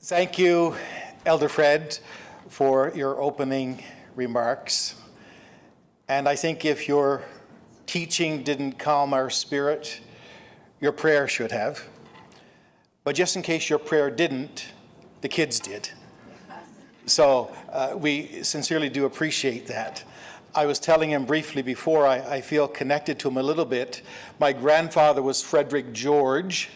Thank you, Elder Fred, for your opening remarks. And I think if your teaching didn't calm our spirit, your prayer should have. But just in case your prayer didn't, the kids did. So we sincerely do appreciate that. I was telling him briefly before, I feel connected to him a little bit. My grandfather was Frederick George.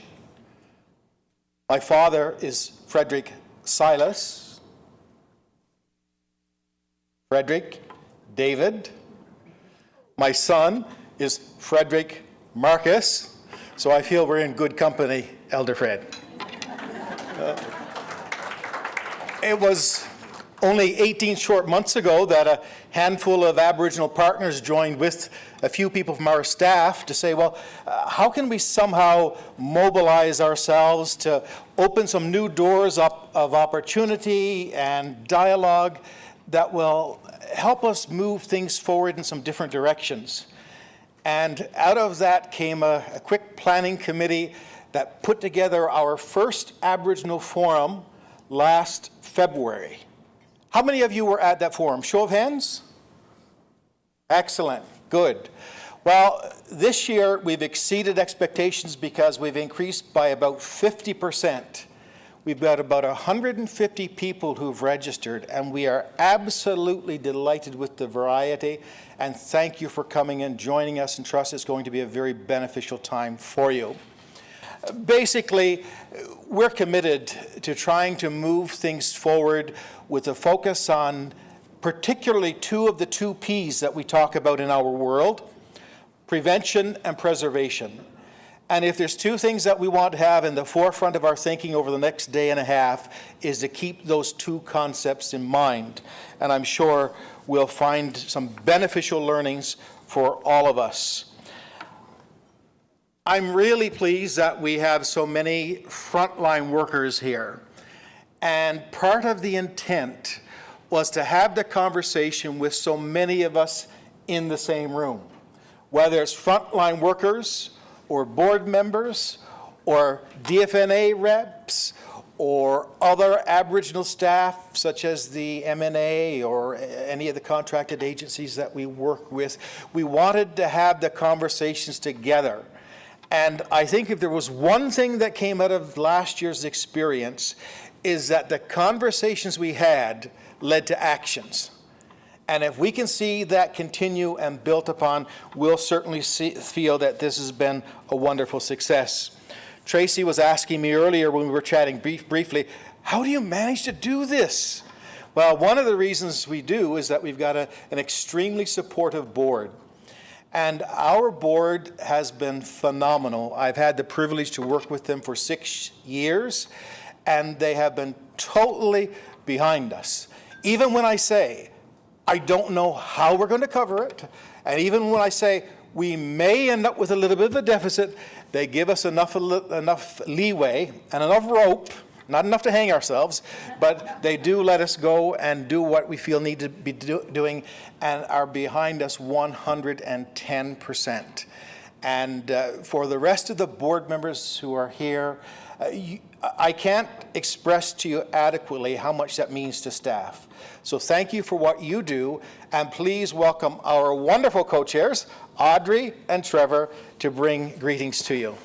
My father is Frederick Silas. Frederick David. My son is Frederick Marcus. So I feel we're in good company, Elder Fred. It was only 18 short months ago that a handful of Aboriginal partners joined with a few people from our staff to say, well, how can we somehow mobilize ourselves to open some new doors up of opportunity and dialogue that will help us move things forward in some different directions. And out of that came a quick planning committee that put together our first Aboriginal Forum last February. How many of you were at that forum? Show of hands? Excellent, good. Well, this year we've exceeded expectations because we've increased by about 50%. We've got about 150 people who've registered, and we are absolutely delighted with the variety. And thank you for coming and joining us, and trust it's going to be a very beneficial time for you. Basically, we're committed to trying to move things forward with a focus on particularly two of the two P's that we talk about in our world, prevention and preservation. And if there's two things that we want to have in the forefront of our thinking over the next day and a half, is to keep those two concepts in mind. And I'm sure we'll find some beneficial learnings for all of us. I'm really pleased that we have so many frontline workers here. And part of the intent was to have the conversation with so many of us in the same room, whether it's frontline workers or board members or DFNA reps or other Aboriginal staff such as the MNA or any of the contracted agencies that we work with. We wanted to have the conversations together. And I think if there was one thing that came out of last year's experience, is that the conversations we had led to actions. And if we can see that continue and built upon, we'll certainly feel that this has been a wonderful success. Tracy was asking me earlier when we were chatting briefly, how do you manage to do this? Well, one of the reasons we do is that we've got an extremely supportive board. And our board has been phenomenal. I've had the privilege to work with them for 6 years, and they have been totally behind us. Even when I say, I don't know how we're going to cover it, and even when I say we may end up with a little bit of a deficit, they give us enough leeway and enough rope, not enough to hang ourselves, but they do let us go and do what we feel need to be doing, and are behind us 110%. And for the rest of the board members who are here, I can't express to you adequately how much that means to staff. So thank you for what you do, and please welcome our wonderful co-chairs, Audrey and Trevor, to bring greetings to you.